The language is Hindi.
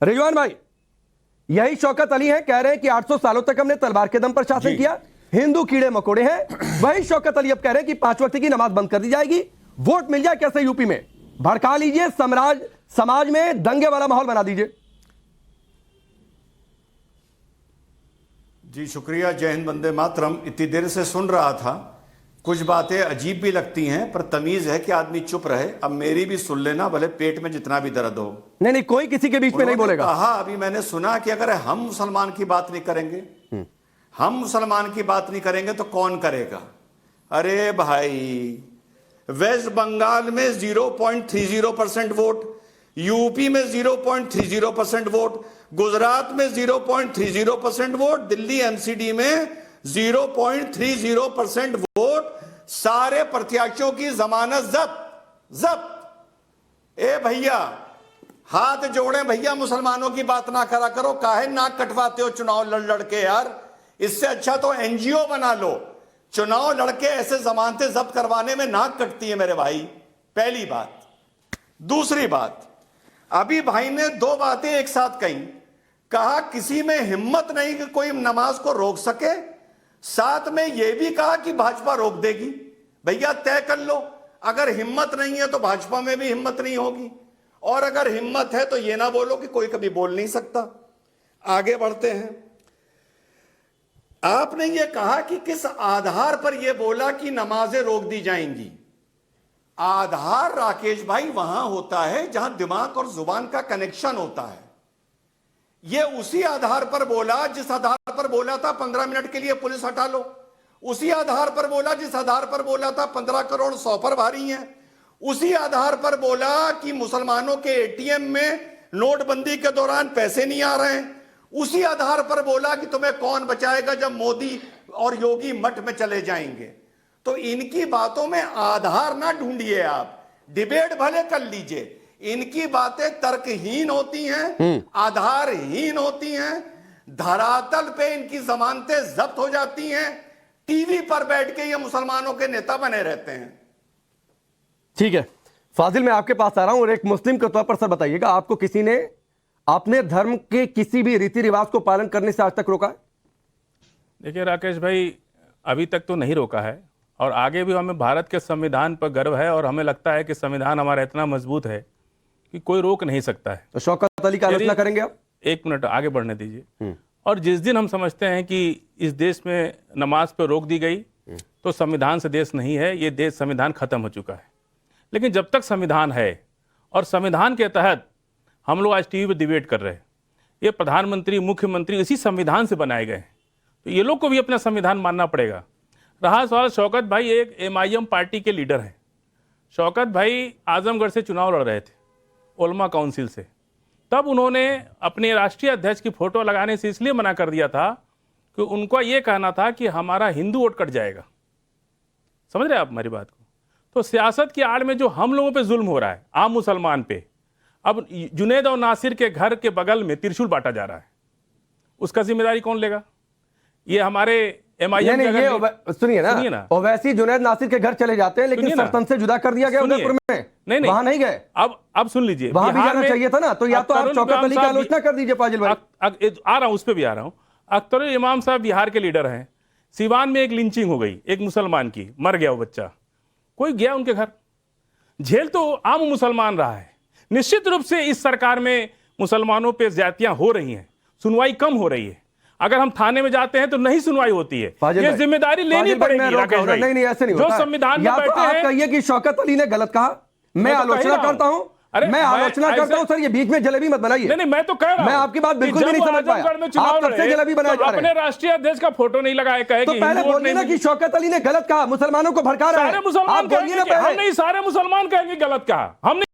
रिजवान भाई, यही शौकत अली हैं, कह रहे हैं कि 800 सालों तक हमने तलवार के दम पर शासन किया, हिंदू कीड़े मकोड़े हैं। वही शौकत अली अब कह रहे हैं कि 5 वक्त की नमाज बंद कर दी जाएगी, वोट मिल जाए कैसे यूपी में, भड़का लीजिए, समाज में दंगे वाला माहौल बना दीजिए। जी शुक्रिया। जय हिंद, वंदे मातरम। इतनी देर से सुन रहा था, कुछ बातें अजीब भी लगती हैं, पर तमीज है कि आदमी चुप रहे। अब मेरी भी सुन लेना, भले पेट में जितना भी दर्द हो। नहीं नहीं, कोई किसी के बीच में नहीं बोलेगा। कहा अभी मैंने सुना कि अगर हम मुसलमान की बात नहीं करेंगे, हम मुसलमान की बात नहीं करेंगे तो कौन करेगा? अरे भाई, वेस्ट बंगाल में 0.30% वोट, यूपी में 0.30% वोट, गुजरात में 0.30% वोट, दिल्ली एमसीडी में 0.30% वोट, सारे प्रत्याशियों की जमानत जब्त। ए भैया, हाथ जोड़े भैया, मुसलमानों की बात ना करा करो। काहे नाक कटवाते हो चुनाव लड़ लड़ के यार? इससे अच्छा तो एनजीओ बना लो। चुनाव लड़के ऐसे जमानतें जब्त करवाने में नाक कटती है मेरे भाई। पहली बात। दूसरी बात, अभी भाई ने 2 बातें एक साथ कही। कहा किसी में हिम्मत नहीं कि कोई नमाज को रोक सके, साथ में यह भी कहा कि भाजपा रोक देगी। भैया तय कर लो, अगर हिम्मत नहीं है तो भाजपा में भी हिम्मत नहीं होगी, और अगर हिम्मत है तो यह ना बोलो कि कोई कभी बोल नहीं सकता। आगे बढ़ते हैं। आपने यह कहा कि किस आधार पर यह बोला कि नमाजें रोक दी जाएंगी। आधार राकेश भाई वहां होता है जहां दिमाग और जुबान का कनेक्शन होता है। यह उसी आधार पर बोला जिस आधार पर बोला था 15 मिनट के लिए पुलिस हटा लो, उसी आधार पर बोला जिस आधार पर बोला था 15 करोड़ 100 पर भारी हैं, उसी आधार पर बोला कि मुसलमानों के एटीएम में नोटबंदी के दौरान पैसे नहीं आ रहे हैं, उसी आधार पर बोला कि तुम्हें कौन बचाएगा जब मोदी और योगी मठ में चले जाएंगे। तो इनकी बातों में आधार ना ढूंढिए आप, डिबेट भले कर लीजिए। इनकी बातें तर्कहीन होती हैं, आधारहीन होती हैं, धरातल पे इनकी जमानतें जब्त हो जाती हैं, टीवी पर बैठ के ये मुसलमानों के नेता बने रहते हैं। ठीक है फाजिल, मैं आपके पास आ रहा हूं, और एक मुस्लिम के तौर पर सर बताइएगा, आपको किसी ने अपने धर्म के किसी भी रीति रिवाज को पालन करने से आज तक रोका है? देखिए राकेश भाई, अभी तक तो नहीं रोका है, और आगे भी हमें भारत के संविधान पर गर्व है, और हमें लगता है कि संविधान हमारा इतना मजबूत है कि कोई रोक नहीं सकता है। तो शौकत अली का आलोचना करेंगे आप? एक मिनट आगे बढ़ने दीजिए। और जिस दिन हम समझते हैं कि इस देश में नमाज पर रोक दी गई, तो संविधान से देश नहीं है, ये देश संविधान खत्म हो चुका है। लेकिन जब तक संविधान है, और संविधान के तहत हम लोग आज टीवी पर डिबेट कर रहे हैं, ये प्रधानमंत्री मुख्यमंत्री इसी संविधान से बनाए गए हैं, तो ये लोग को भी अपना संविधान मानना पड़ेगा। रहा सवाल, शौकत भाई एक MIM पार्टी के लीडर हैं। शौकत भाई आजमगढ़ से चुनाव लड़ रहे थे उलमा काउंसिल से, तब उन्होंने अपने राष्ट्रीय अध्यक्ष की फोटो लगाने से इसलिए मना कर दिया था कि उनका ये कहना था कि हमारा हिंदू वोट कट जाएगा। समझ रहे हैं आप हमारी बात को? तो सियासत की आड़ में जो हम लोगों पे जुल्म हो रहा है आम मुसलमान पे, अब जुनैद और नासिर के घर के बगल में त्रिशूल बांटा जा रहा है, उसका जिम्मेदारी कौन लेगा? ये हमारे MIM सुनिए ना, ओवैसी जुनैद नासिर के घर चले जाते हैं, लेकिन सल्तनत से जुदा कर दिया गया उदयपुर में। नहीं, वहां नहीं गए। अब सुन लीजिए, वहां भी जाना चाहिए था ना। तो या तो आप शौकत अली की आलोचना कर दीजिए फाजिल भाई। आ रहा हूं, उस पर भी आ रहा हूं। अख्तर इमाम साहब बिहार के लीडर हैं। सिवान में एक लिंचिंग हो गई एक मुसलमान की, मर गया वो बच्चा, कोई गया उनके घर, झेल तो आम मुसलमान रहा है। निश्चित रूप से इस सरकार में मुसलमानों पर ज्यादतियां हो रही हैं, सुनवाई कम हो रही है। अगर हम थाने में जाते हैं तो नहीं सुनवाई होती है, ये जिम्मेदारी लेनी पड़ेगी राकेश भाई। नहीं ऐसे नहीं जो होता। संविधान में बैठे हैं, कहिए कि शौकत अली ने गलत कहा, मैं आलोचना करता हूं, मैं आलोचना करता हूं। सर ये बीच में जलेबी मत बनाइए। नहीं, मैं तो कह रहा हूं, मैं आपकी बात बिल्कुल भी नहीं समझ पाया। आप कब से जलेबी बनाए जा रहे हैं? अपने राष्ट्रीय अध्यक्ष का फोटो नहीं लगाया, कहे तो पहले बोलिए ना कि शौकत अली ने गलत कहा, मुसलमानों को भड़का रहे हैं। सारे मुसलमान कहेंगे, हम नहीं, सारे मुसलमान कहेंगे गलत कहा, हम